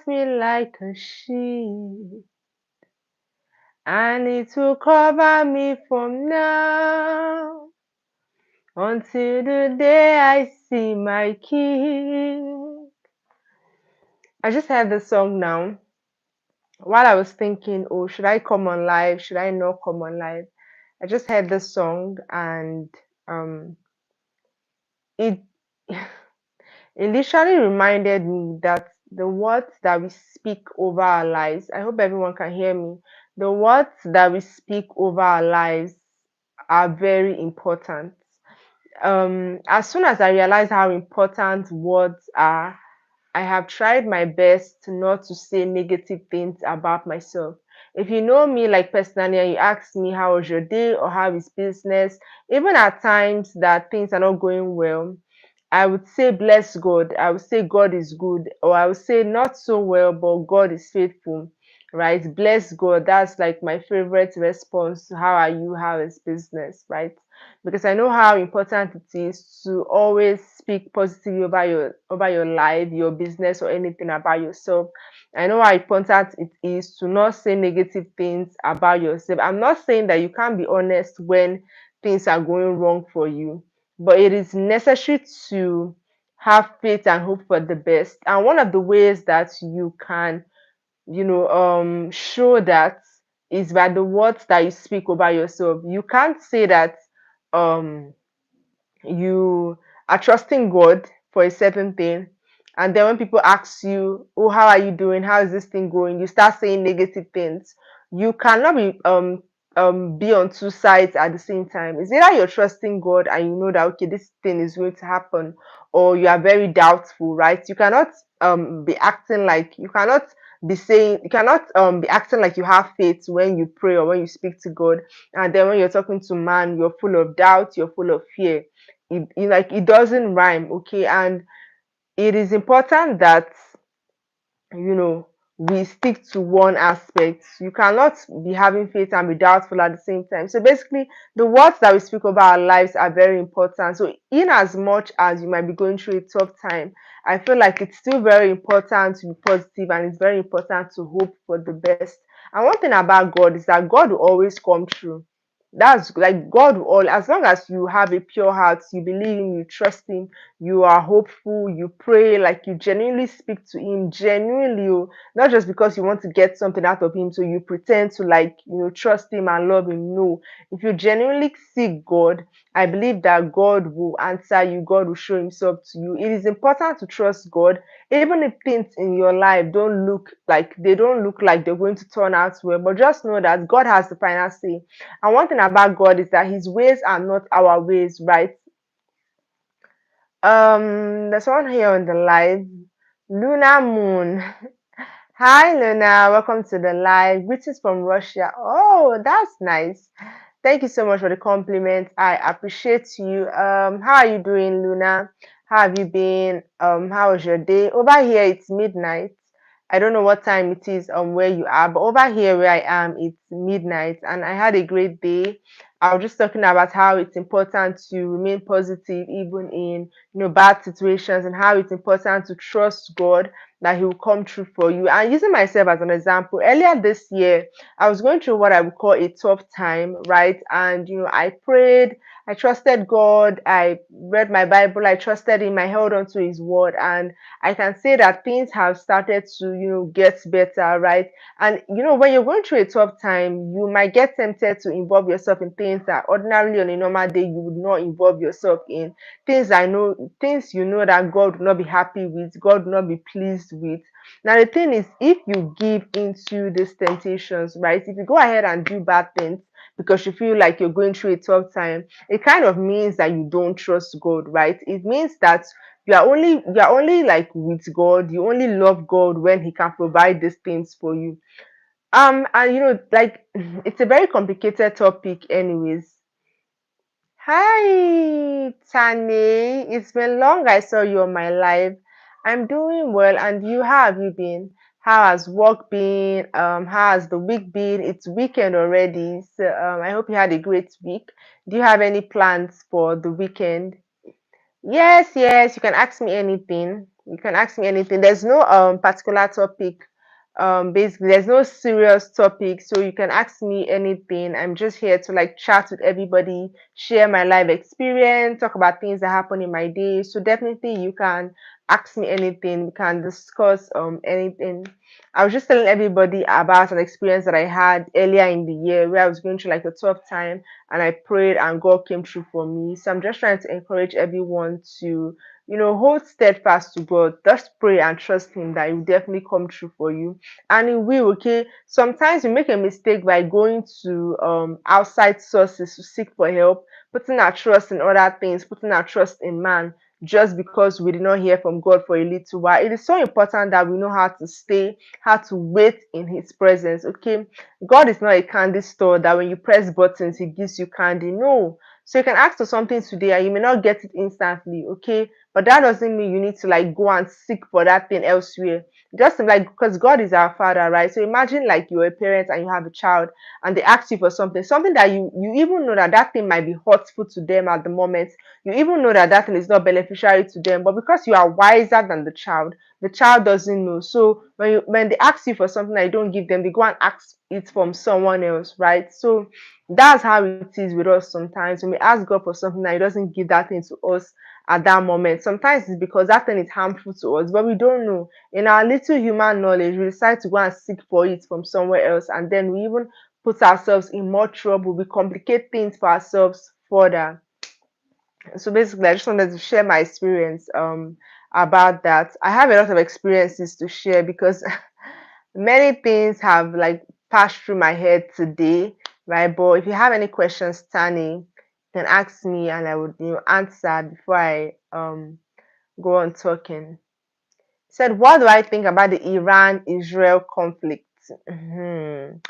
me like a sheet, and it will cover me from now until the day I see my King. I just heard the song now while I was thinking, oh, should I come on live? Should I not come on live? I just heard the song and um it it literally reminded me that the words that we speak over our lives, I hope everyone can hear me. The words that we speak over our lives are very important. As soon as I realized how important words are, I have tried my best not to say negative things about myself. If you know me like personally and you ask me how was your day or how is business, even at times that things are not going well, I would say bless God. I would say God is good, or I would say not so well, but God is faithful. Right? Bless God. That's like my favorite response to how are you, how is business, right? Because I know how important it is to always speak positively over your life, your business, or anything about yourself. I know how important it is to not say negative things about yourself. I'm not saying that you can't be honest when things are going wrong for you, but it is necessary to have faith and hope for the best. And one of the ways that you can, show that is by the words that you speak over yourself. You can't say that um you are trusting God for a certain thing, and then when people ask you, "Oh, how are you doing? How is this thing going?" you start saying negative things. You cannot be on two sides at the same time. It's either you're trusting God and you know that okay, this thing is going to happen, or you are very doubtful, right? You cannot be acting like you cannot be saying you cannot be acting like you have faith when you pray or when you speak to God, and then when you're talking to man, you're full of doubt, you're full of fear. It doesn't rhyme, okay? And it is important that you know we stick to one aspect. You cannot be having faith and be doubtful at the same time. So basically, the words that we speak about our lives are very important. So in as much as you might be going through a tough time, I feel like it's still very important to be positive, and it's very important to hope for the best. And one thing about God is that God will always come true. That's like God will all, as long as you have a pure heart, you believe him, you trust him, you are hopeful, you pray, like you genuinely speak to him, genuinely, not just because you want to get something out of him, so you pretend to like, trust him and love him. No, if you genuinely seek God, I believe that God will answer you, God will show himself to you. It is important to trust God, even if things in your life don't look like they're going to turn out well, but just know that God has the final say. And one thing about God is that his ways are not our ways, right? There's one here on the live. Luna Moon. Hi, Luna. Welcome to the live. Greetings from Russia. Oh, that's nice. Thank you so much for the compliment. I appreciate you. How are you doing, Luna? How have you been? How was your day? Over here, it's midnight. I don't know what time it is where you are, but over here where I am, it's midnight, and I had a great day. I was just talking about how it's important to remain positive even in bad situations, and how it's important to trust God that he will come true for you. And using myself as an example, earlier this year I was going through what I would call a tough time, right? And I prayed, I trusted God, I read my Bible, I trusted him, I held on to his word, and I can say that things have started to get better, right? And when you're going through a tough time, you might get tempted to involve yourself in things that ordinarily on a normal day you would not involve yourself in. Things that God will not be happy with, God will not be pleased with. Now the thing is, if you give into these temptations, right? If you go ahead and do bad things because you feel like you're going through a tough time, it kind of means that you don't trust God, right? It means that you are only like with God, you only love God when he can provide these things for you. And like it's a very complicated topic anyways. Hi, Tane. It's been long I saw you on my live. I'm doing well, and you, how have you been? How has work been? How has the week been? It's weekend already, so I hope you had a great week. Do you have any plans for the weekend? Yes, yes, you can ask me anything. You can ask me anything. There's no particular topic. Basically, there's no serious topic, so you can ask me anything. I'm just here to like chat with everybody, share my life experience, talk about things that happen in my day. So definitely, you can ask me anything. We can discuss anything. I was just telling everybody about an experience that I had earlier in the year where I was going through like a tough time, and I prayed and God came through for me. So I'm just trying to encourage everyone to, hold steadfast to God. Just pray and trust Him that He will definitely come true for you. And He will, okay? Sometimes we make a mistake by going to outside sources to seek for help, putting our trust in other things, putting our trust in man, just because we did not hear from God for a little while. It is so important that we know how to stay, how to wait in His presence, okay? God is not a candy store that when you press buttons, He gives you candy. No. So you can ask for something today and you may not get it instantly, okay? But that doesn't mean you need to like go and seek for that thing elsewhere. Just like because God is our father, right? So imagine like you're a parent and you have a child and they ask you for something that you even know that that thing might be hurtful to them at the moment. You even know that that thing is not beneficiary to them, but because you are wiser than the child doesn't know. So when they ask you for something that you don't give them, they go and ask it from someone else, right? So that's how it is with us sometimes. When we ask God for something that He doesn't give that thing to us at that moment, sometimes it's because that thing is harmful to us, but we don't know. In our little human knowledge, we decide to go and seek for it from somewhere else, and then we even put ourselves in more trouble. We complicate things for ourselves further. So basically, I just wanted to share my experience about that. I have a lot of experiences to share because many things have like passed through my head today, right? But if you have any questions, Tani, you can ask me and I would answer before I go on talking. Said, what do I think about the Iran-Israel conflict? Mhm.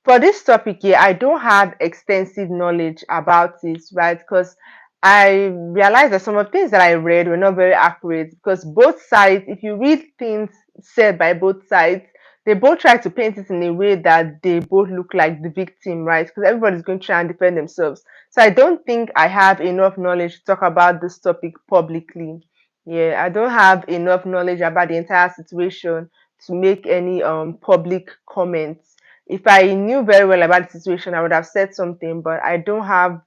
For this topic here, I don't have extensive knowledge about it, right? Because I realized that some of the things that I read were not very accurate because both sides, if you read things said by both sides, they both try to paint it in a way that they both look like the victim, right? Because everybody's going to try and defend themselves. So I don't think I have enough knowledge to talk about this topic publicly. Yeah, I don't have enough knowledge about the entire situation to make any public comments. If I knew very well about the situation, I would have said something, but I don't have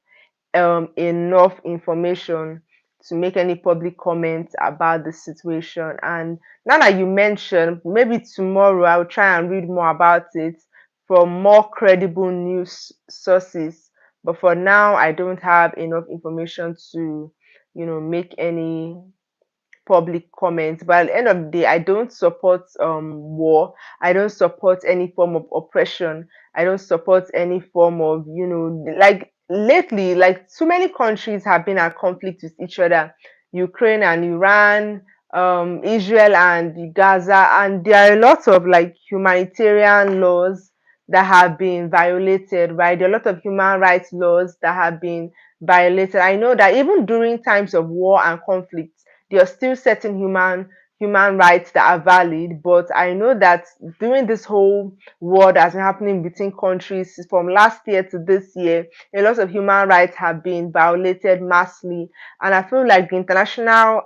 enough information to make any public comments about the situation. And now that you mentioned, maybe tomorrow I'll try and read more about it from more credible news sources. But for now, I don't have enough information to, make any public comments. But at the end of the day, I don't support war. I don't support any form of oppression. I don't support any form of, like lately, like too many countries have been at conflict with each other. Ukraine and Iran, Israel and Gaza, and there are a lot of like humanitarian laws that have been violated, right? There are a lot of human rights laws that have been violated. I know that even during times of war and conflict, there are still certain human rights that are valid, but I know that during this whole war that's been happening between countries from last year to this year, a lot of human rights have been violated massively. And I feel like the international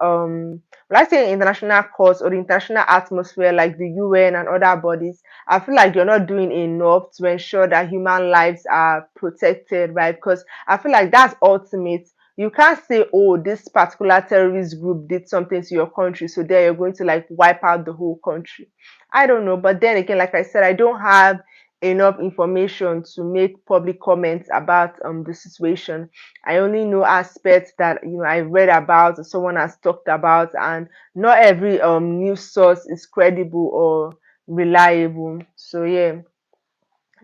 when I say international courts or the international atmosphere like the UN and other bodies, I feel like you're not doing enough to ensure that human lives are protected, right? Because I feel like that's ultimate. You can't say, oh, this particular terrorist group did something to your country, so there you're going to like wipe out the whole country. I don't know. But then again, like I said, I don't have enough information to make public comments about the situation. I only know aspects that I read about or someone has talked about, and not every news source is credible or reliable. So yeah,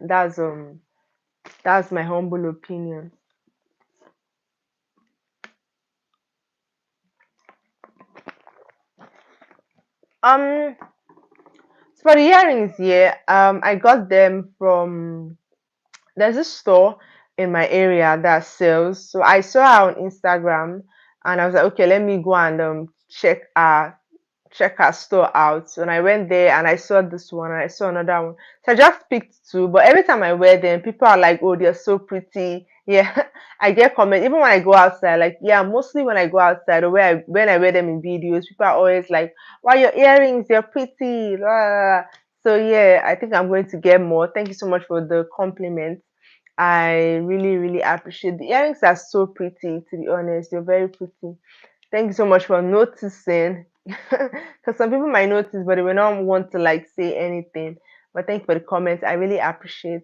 that's um that's my humble opinion. Um for the earrings, yeah, I got them from there's a store in my area that sells. So I saw her on Instagram and I was like, okay, let me go and check her store out. So when I went there and I saw this one and I saw another one. So I just picked two, but every time I wear them, people are like, oh, they're so pretty. Yeah, I get comments even when I go outside. Like, yeah, mostly when I go outside or when I wear them in videos, people are always like, "Wow, your earrings, you're pretty." La, la, la." So yeah, I think I'm going to get more. Thank you so much for the compliment. I really, really appreciate the earrings are so pretty. To be honest, you're very pretty. Thank you so much for noticing. Because some people might notice, but they will not want to like say anything. But thank you for the comments. I really appreciate.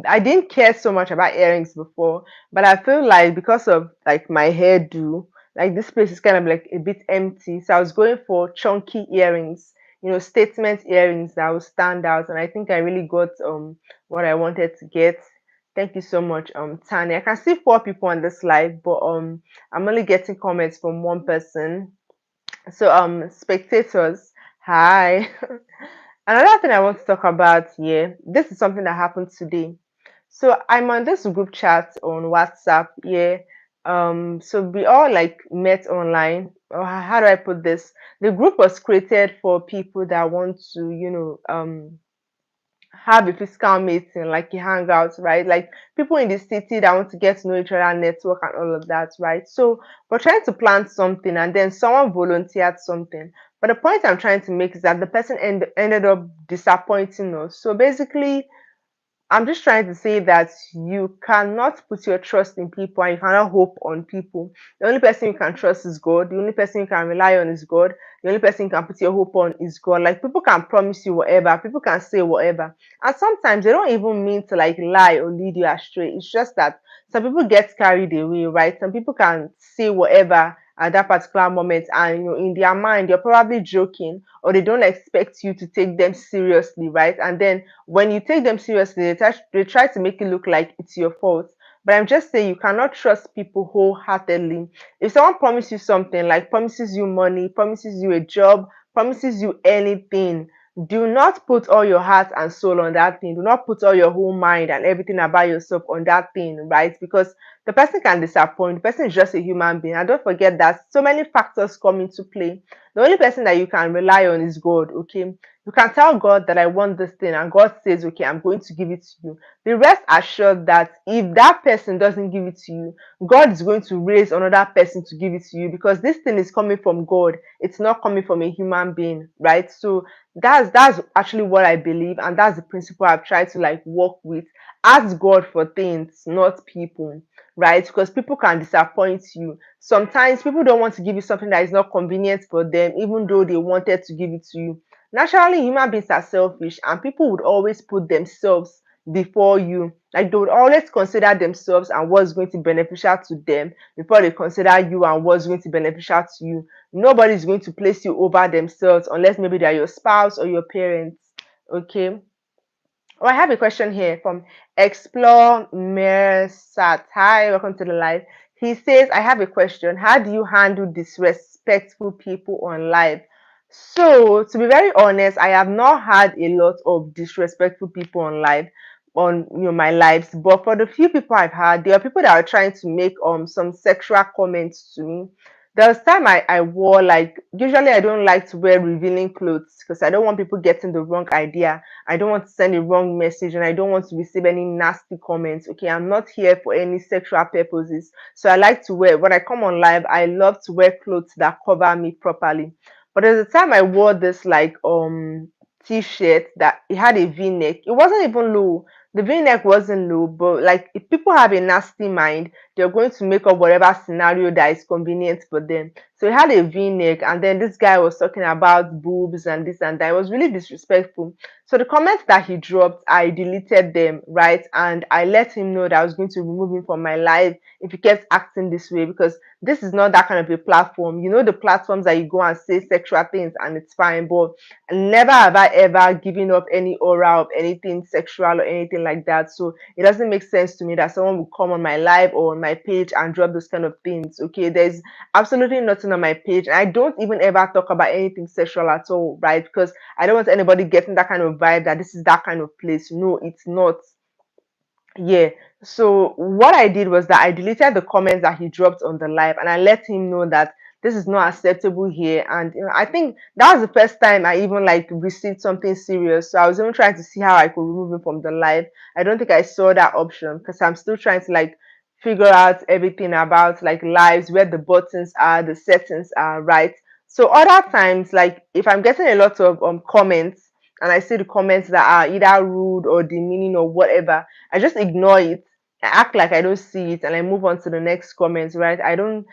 I didn't care so much about earrings before, but I feel like because of like my hairdo, like this place is kind of like a bit empty. So I was going for chunky earrings, statement earrings that will stand out. And I think I really got what I wanted to get. Thank you so much, Tanya. I can see four people on this live, but I'm only getting comments from one person. So spectators, hi. Another thing I want to talk about here, this is something that happened today. So I'm on this group chat on WhatsApp, yeah. So we all like met online. Or how do I put this? The group was created for people that want to, have a physical meeting, like a hangout, right? Like people in the city that want to get to know each other, network, and all of that, right? So we're trying to plan something, and then someone volunteered something. But the point I'm trying to make is that the person ended up disappointing us. So basically, I'm just trying to say that you cannot put your trust in people and you cannot hope on people. The only person you can trust is God. The only person you can rely on is God. The only person you can put your hope on is God. Like people can promise you whatever, people can say whatever. And sometimes they don't even mean to like lie or lead you astray. It's just that some people get carried away, right? Some people can say whatever at that particular moment, and in their mind, you're probably joking or they don't expect you to take them seriously, right? And then when you take them seriously, they try to make it look like it's your fault. But I'm just saying you cannot trust people wholeheartedly. If someone promises you something, like promises you money, promises you a job, promises you anything, do not put all your heart and soul on that thing. Do not put all your whole mind and everything about yourself on that thing, right? Because the person can disappoint. The person is just a human being. And don't forget that so many factors come into play. The only person that you can rely on is God, okay? You can tell God that I want this thing, and God says, okay, I'm going to give it to you. Be rest assured that if that person doesn't give it to you, God is going to raise another person to give it to you, because this thing is coming from God. It's not coming from a human being, right? So that's actually what I believe, and that's the principle I've tried to like work with. Ask God for things, not people, right? Because people can disappoint you. Sometimes people don't want to give you something that is not convenient for them, even though they wanted to give it to you. Naturally, human beings are selfish, and people would always put themselves before you. Like they would always consider themselves and what's going to be beneficial to them before they consider you and what's going to be beneficial to you. Nobody's going to place you over themselves unless maybe they're your spouse or your parents. Okay. Oh, I have a question here from Explore Mersat. Hi, welcome to the live. He says, I have a question. How do you handle disrespectful people on live? So, to be very honest, I have not had a lot of disrespectful people on live on my lives, but for the few people I've had, there are people that are trying to make some sexual comments to me. There was time I wore, like, usually I don't like to wear revealing clothes because I don't want people getting the wrong idea. I don't want to send a wrong message, and I don't want to receive any nasty comments. Okay, I'm not here for any sexual purposes. So I like to wear, when I come on live, I love to wear clothes that cover me properly. But at the time I wore this like t-shirt that it had a v-neck. It wasn't even low. The v-neck wasn't low, but like if people have a nasty mind, they're going to make up whatever scenario that is convenient for them. So it had a v-neck, and then this guy was talking about boobs and this and that. It was really disrespectful. So the comments that he dropped, I deleted them, right? And I let him know that I was going to remove him from my life if he kept acting this way, because this is not that kind of a platform. The platforms that you go and say sexual things and it's fine, but never have I ever given up any aura of anything sexual or anything like that. So it doesn't make sense to me that someone will come on my live or on my page and drop those kind of things. Okay, there's absolutely nothing on my page, and I don't even ever talk about anything sexual at all, right? Because I don't want anybody getting that kind of vibe that this is that kind of place. No, it's not. Yeah. So what I did was that I deleted the comments that he dropped on the live, and I let him know that this is not acceptable here. And I think that was the first time I even like received something serious. So I was even trying to see how I could remove it from the live. I don't think I saw that option because I'm still trying to like figure out everything about like lives, where the buttons are, the settings are, right? So other times, like if I'm getting a lot of comments and I see the comments that are either rude or demeaning or whatever, I just ignore it. I act like I don't see it and I move on to the next comments, right? I don't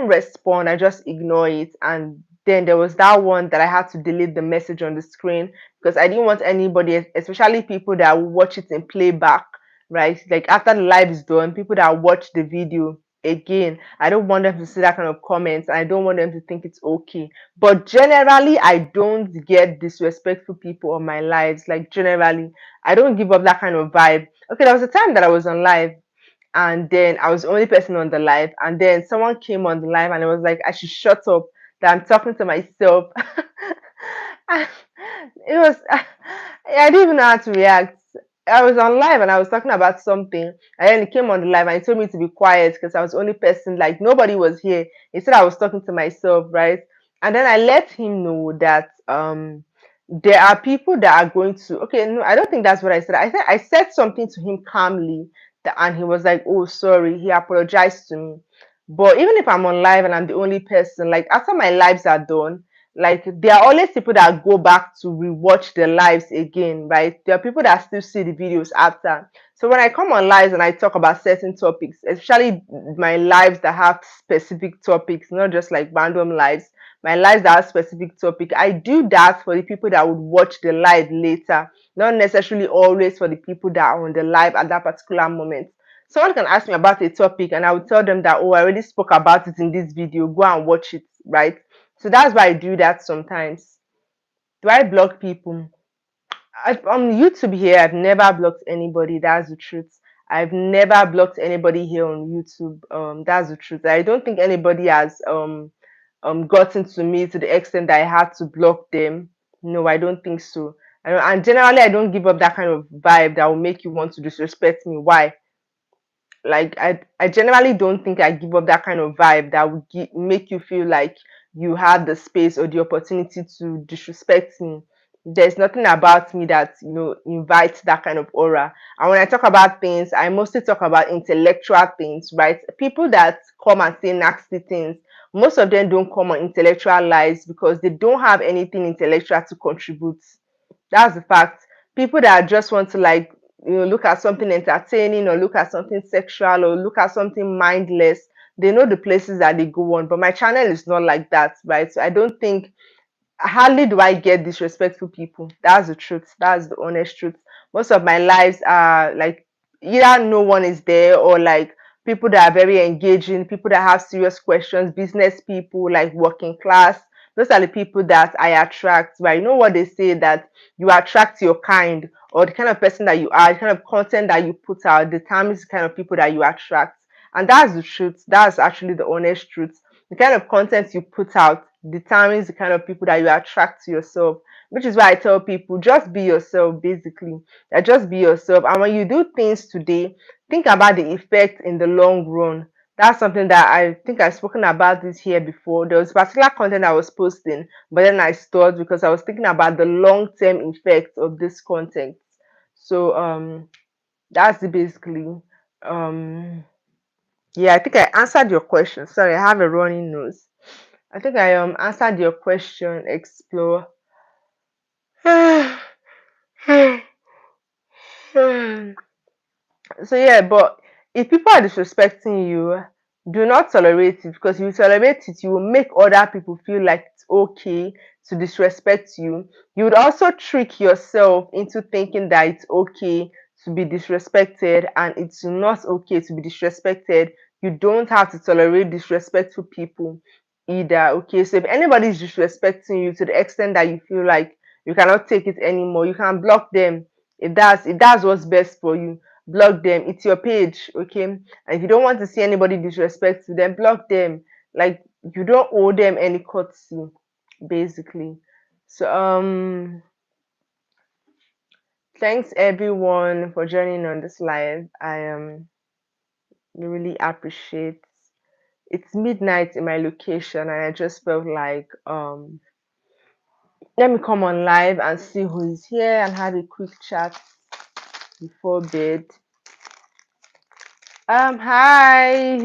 respond, I just ignore it. And then there was that one that I had to delete the message on the screen because I didn't want anybody, especially people that will watch it in playback, right? Like after the live is done, people that watch the video again, I don't want them to see that kind of comments. I don't want them to think it's okay. But generally, I don't get disrespectful people on my lives. Like generally, I don't give up that kind of vibe. Okay, there was a time that I was on live and then I was the only person on the live, and then someone came on the live and it was like I should shut up, that I'm talking to myself. And it was I didn't even know how to react. I was on live and I was talking about something, and then he came on the live and he told me to be quiet because I was the only person, like nobody was here. He said I was talking to myself, right? And then I let him know that there are people that are going to, okay, no, I don't think that's what I said. I said something to him calmly, and he was like, oh sorry, he apologized to me. But even if I'm on live and I'm the only person, like after my lives are done, like there are always people that go back to rewatch the lives again, right? There are people that still see the videos after. So when I come on lives and I talk about certain topics, especially my lives that have specific topics, not just like random lives, my lives that have specific topic, I do that for the people that would watch the live later, not necessarily always for the people that are on the live at that particular moment. Someone can ask me about a topic and I would tell them that, oh, I already spoke about it in this video, go and watch it, right? So that's why I do that sometimes. Do I block people? On YouTube here, I've never blocked anybody. That's the truth. I've never blocked anybody here on YouTube. That's the truth. I don't think anybody has gotten to me to the extent that I had to block them. No, I don't think so. And generally, I don't give up that kind of vibe that will make you want to disrespect me. Why? Like I generally don't think I give up that kind of vibe that would make you feel like you have the space or the opportunity to disrespect me. There's nothing about me that invites that kind of aura. And when I talk about things, I mostly talk about intellectual things, right? People that come and say nasty things, most of them don't come on intellectual lies because they don't have anything intellectual to contribute. That's the fact. People that just want to like look at something entertaining or look at something sexual or look at something mindless, they know the places that they go on. But my channel is not like that, right? So I don't think, hardly do I get disrespectful people. That's the truth. That's the honest truth. Most of my lives are like either no one is there or like people that are very engaging, people that have serious questions, business people, like working class. Those are the people that I attract. Right? You know what they say, that you attract your kind, or the kind of person that you are, the kind of content that you put out determines the kind of people that you attract. And that's the truth. That's actually the honest truth. The kind of content you put out determines the kind of people that you attract to yourself, which is why I tell people, just be yourself, basically. Just be yourself. And when you do things today, think about the effect in the long run. That's something that I think I've spoken about this here before. There was particular content I was posting, but then I stopped because I was thinking about the long-term effect of this content. So that's it basically. Um yeah, I think I answered your question. Sorry, I have a running nose. I think I answered your question, explore. So yeah, but if people are disrespecting you, do not tolerate it, because if you tolerate it, you will make other people feel like it's okay to disrespect you. You would also trick yourself into thinking that it's okay to be disrespected, and it's not okay to be disrespected. You don't have to tolerate disrespectful people either. Okay, so if anybody is disrespecting you to the extent that you feel like you cannot take it anymore, you can block them. It does what's best for you. Block them. It's your page, okay? And if you don't want to see anybody disrespect you, then block them. Like, you don't owe them any courtesy, basically. So thanks everyone for joining on this live. I really appreciate it's midnight in my location, and I just felt like let me come on live and see who is here and have a quick chat before bed. Hi.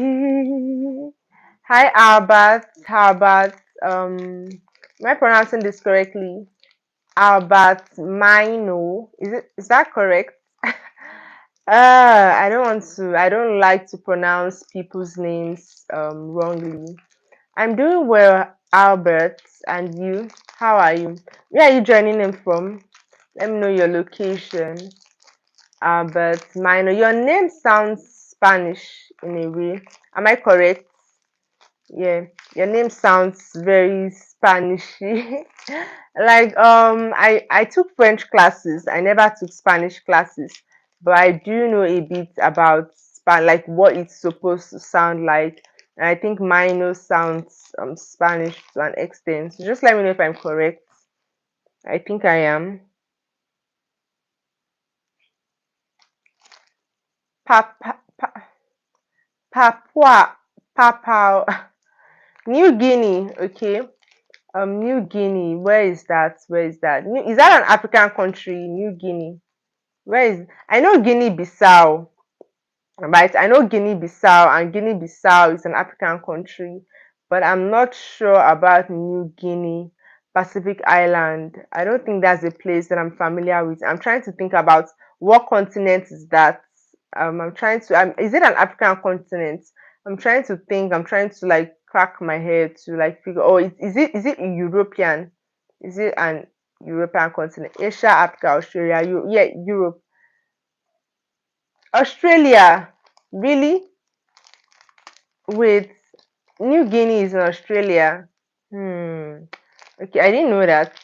Hi, Albert. How about am I pronouncing this correctly? Albert Mino. Is that correct? I don't like to pronounce people's names wrongly. I'm doing well, Albert, and you? How are you? Where are you joining in from? Let me know your location. Albert Mino. Your name sounds Spanish in a way. Am I correct? Yeah, your name sounds very Spanishy. Like I took French classes. I never took Spanish classes, but I do know a bit about like what it's supposed to sound like. And I think Mino sounds Spanish to an extent. So just let me know if I'm correct. I think I am. Papa, Papua, Papua, New Guinea. Okay. New Guinea. Where is that? Where is that? Is that an African country? New Guinea. Where is? I know Guinea-Bissau, right? I know Guinea-Bissau, and Guinea-Bissau is an African country, but I'm not sure about New Guinea, Pacific Island. I don't think that's a place that I'm familiar with. I'm trying to think about what continent is that. I'm trying to. Is it an African continent? I'm trying to think. I'm trying to like crack my head to like figure. Oh, is it European? Is it an European continent? Asia, Africa, Australia. Yeah, Europe. Australia. Really? Wait, New Guinea is in Australia. Hmm. Okay, I didn't know that.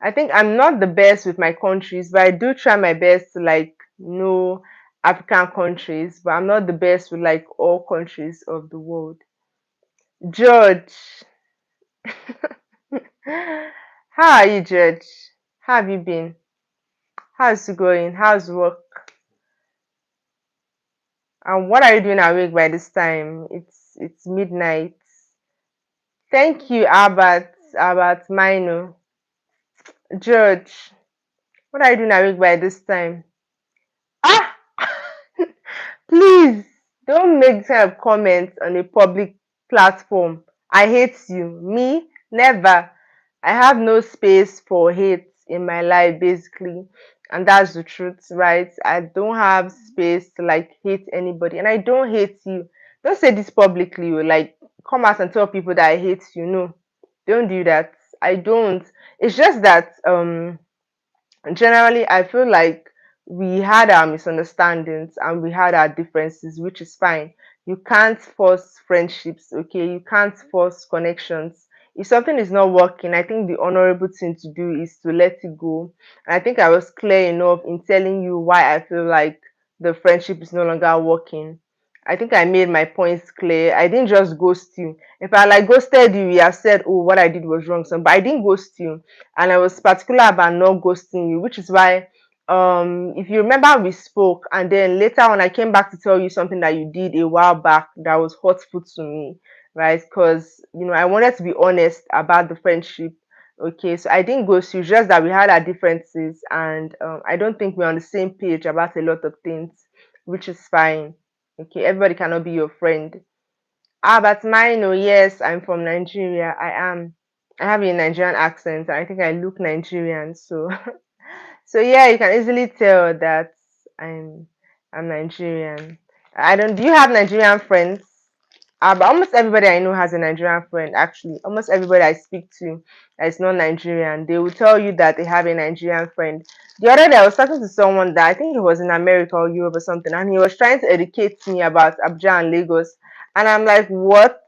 I think I'm not the best with my countries, but I do try my best to like know African countries, but I'm not the best with like all countries of the world. George, how are you, George? How have you been? How's it going? How's work? And what are you doing awake by this time? It's midnight. Thank you, Albert Mino. George, what are you doing awake by this time? Ah! Please don't make this kind of comments on a public platform. I hate you. Me? Never. I have no space for hate in my life, basically. And that's the truth, right? I don't have space to like hate anybody. And I don't hate you. Don't say this publicly. Like, come out and tell people that I hate you. No, don't do that. I don't. It's just that generally I feel like we had our misunderstandings and we had our differences, which is fine. You can't force friendships, okay? You can't force connections. If something is not working, I think the honorable thing to do is to let it go. And I think I was clear enough in telling you why I feel like the friendship is no longer working. I think I made my points clear. I didn't just ghost you. If I like ghosted you, you have said, oh, what I did was wrong. So, but I didn't ghost you, and I was particular about not ghosting you, which is why if you remember we spoke, and then later on I came back to tell you something that you did a while back that was hurtful to me, right? Because I wanted to be honest about the friendship. Okay, so I didn't ghost you, just that we had our differences, and I don't think we're on the same page about a lot of things, which is fine. Okay, everybody cannot be your friend. Ah, but mine, oh yes, I'm from Nigeria. I am. I have a Nigerian accent. I think I look Nigerian, so so yeah, you can easily tell that I'm I'm Nigerian. I don't. Do you have Nigerian friends? But almost everybody I know has a Nigerian friend. Actually, almost everybody I speak to that is not Nigerian, they will tell you that they have a Nigerian friend. The other day, I was talking to someone that I think he was in America or Europe or something, and he was trying to educate me about Abuja and Lagos, and I'm like, what?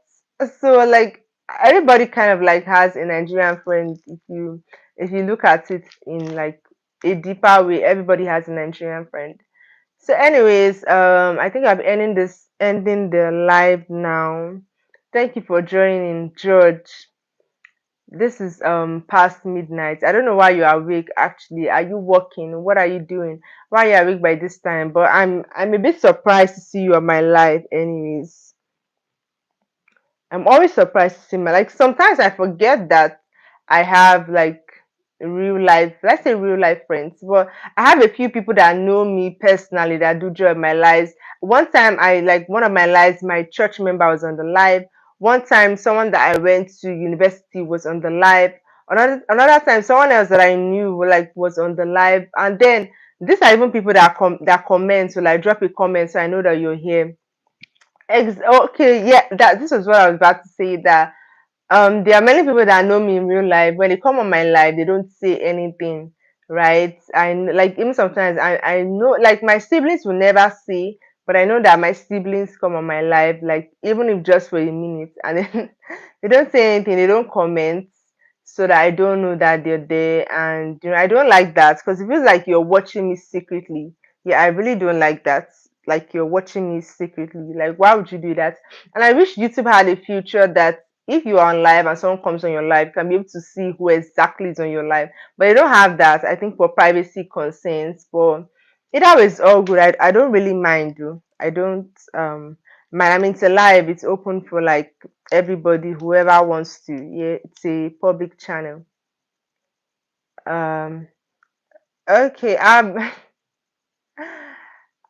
So like everybody kind of like has a Nigerian friend. If you look at it in like a deeper way, everybody has a Nigerian friend. So, anyways, I think I'm ending the live now. Thank you for joining, George. This is past midnight. I don't know why you're awake actually. Are you working? What are you doing? Why are you awake by this time? But I'm a bit surprised to see you on my live anyways. I'm always surprised to see my, like, sometimes I forget that I have like real life, let's say real life friends, but I have a few people that know me personally that do join my lives. One time I, like, one of my lives, my church member was on the live. One time someone that I went to university was on the live. Another time someone else that I knew like was on the live. And then these are even people that comment, so like drop a comment so I know that you're here. Okay, yeah, that this is what I was about to say, that there are many people that know me in real life. When they come on my live, they don't say anything, right? Like, even sometimes I know, like, my siblings will never say, but I know that my siblings come on my live, like, even if just for a minute, and then they don't say anything, they don't comment, so that I don't know that they're there. And I don't like that because it feels like you're watching me secretly. Yeah, I really don't like that. Like, you're watching me secretly. Like, why would you do that? And I wish YouTube had a feature that if you are on live and someone comes on your live, you can be able to see who exactly is on your live. But they don't have that, I think, for privacy concerns. But either way, it's all good. I don't really mind, though. I don't mind. I mean, it's a live, it's open for like everybody, whoever wants to. Yeah, it's a public channel. Um, okay,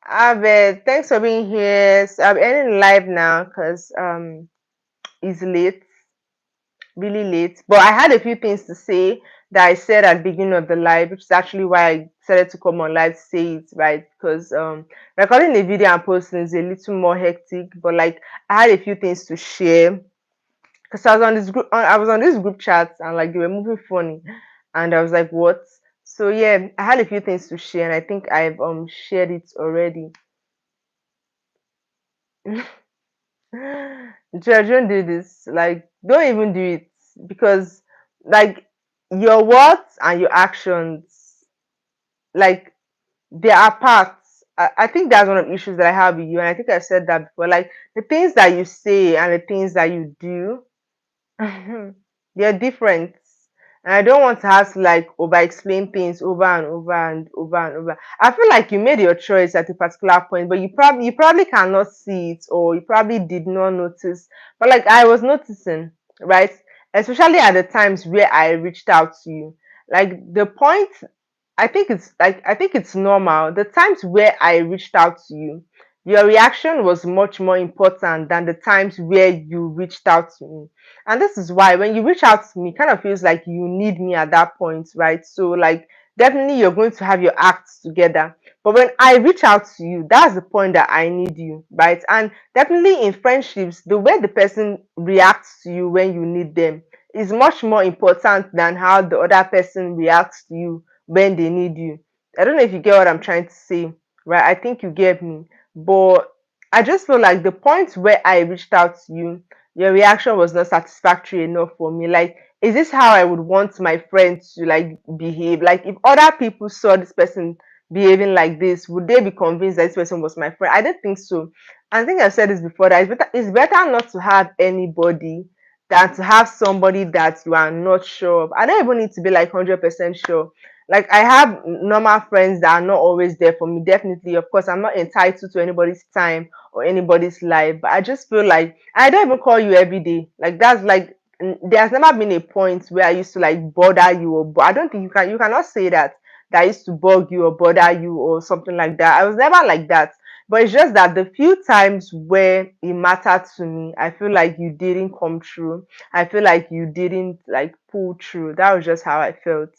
Abed, thanks for being here. So I'm ending live now because it's late, really late. But I had a few things to say that I said at the beginning of the live, which is actually why I decided to come on live to say it, right? Because recording a video and posting is a little more hectic, but like, I had a few things to share because I was on this group, I was on this group chat, and like, they were moving funny, and I was like, what? So yeah, I had a few things to share, and I think I've shared it already. Judge, don't do this. Like, don't even do it, because, like, your words and your actions, like, they are parts. I think that's one of the issues that I have with you, and I think I've said that before. Like, the things that you say and the things that you do, they're different. And I don't want to have to like over explain things over and over and over and over. I feel like you made your choice at a particular point, but you probably cannot see it, or you probably did not notice. But like, I was noticing, right? Especially at the times where I reached out to you. Like, the point, I think it's normal. The times where I reached out to you, your reaction was much more important than the times where you reached out to me. And this is why when you reach out to me, it kind of feels like you need me at that point, right? So like, definitely you're going to have your acts together. But when I reach out to you, that's the point that I need you, right? And definitely in friendships, the way the person reacts to you when you need them is much more important than how the other person reacts to you when they need you. I don't know if you get what I'm trying to say, right? I think you get me. But I just feel like the point where I reached out to you, your reaction was not satisfactory enough for me. Like, is this how I would want my friend to like behave? Like, if other people saw this person behaving like this, would they be convinced that this person was my friend? I don't think so. I think I've said this before, that it's better not to have anybody than to have somebody that you are not sure of. I don't even need to be like 100% sure. Like, I have normal friends that are not always there for me. Definitely, of course, I'm not entitled to anybody's time or anybody's life, but I just feel like I don't even call you every day. Like, that's like, there's never been a point where I used to like bother you, or I don't think you cannot say that I used to bug you or bother you or something like that. I was never like that. But it's just that the few times where it mattered to me, I feel like you didn't come true. I feel like you didn't like pull through. That was just how I felt.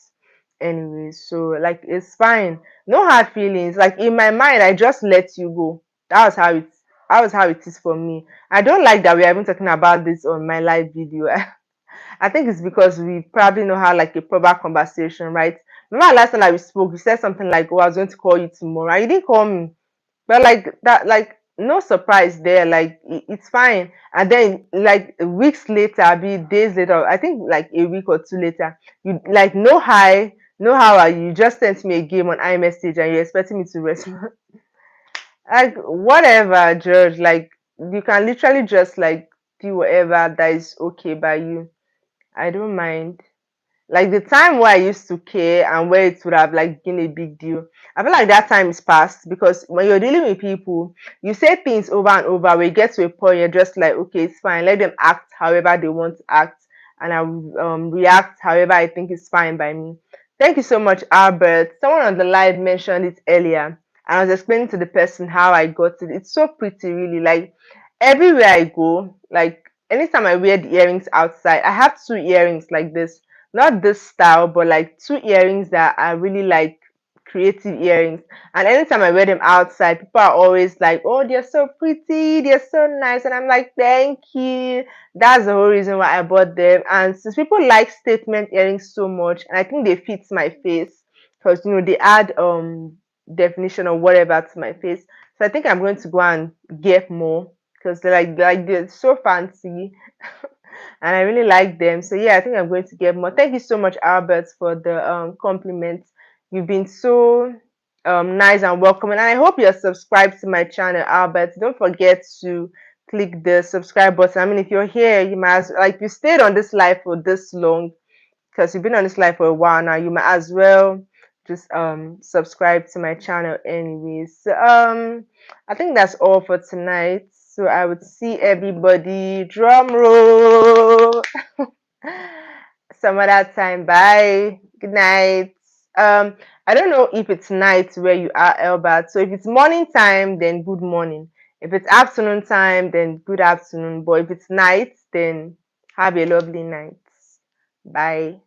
Anyway, so like, it's fine. No hard feelings. Like, in my mind, I just let you go. That was how it is for me. I don't like that we are even talking about this on my live video. I think it's because we probably know how like a proper conversation, right? Remember last time that we spoke, you said something like, "Oh, I was going to call you tomorrow," and you didn't call me. But like that, like, no surprise there. Like, it's fine. And then like weeks later, be days later, I think like a week or two later, you like, no hi, no how are you? You just sent me a game on iMessage and you're expecting me to respond. Like, whatever, George. Like, you can literally just like do whatever that is okay by you. I don't mind. Like the time where I used to care and where it would have like been a big deal, I feel like that time is past, because when you're dealing with people, you say things over and over where you get to a point you're just like, okay, it's fine, let them act however they want to act, and I will react however I think is fine by me. Thank you so much, Albert. Someone on the live mentioned it earlier, and I was explaining to the person how I got it. It's so pretty, really. Like everywhere I go, like anytime I wear the earrings outside, I have two earrings like this, not this style, but like two earrings that are really like creative earrings. And anytime I wear them outside, people are always like, oh, they're so pretty, they're so nice. And I'm like, thank you. That's the whole reason why I bought them. And since people like statement earrings so much, and I think they fit my face, because they add definition or whatever to my face. So I think I'm going to go and get more, because they're so fancy. And I really like them. So yeah, I think I'm going to get more. Thank you so much, Albert, for the compliments. You've been so nice and welcoming, and I hope you're subscribed to my channel, Albert. Don't forget to click the subscribe button. I mean, if you're here, you might like you stayed on this live for this long, because you've been on this live for a while now. You might as well just subscribe to my channel anyways. So I think that's all for tonight. So I would see everybody, drum roll, some other time. Bye, good night. I don't know if it's night where you are, Albert. So if it's morning time, then good morning. If it's afternoon time, then good afternoon. But if it's night, then have a lovely night. Bye.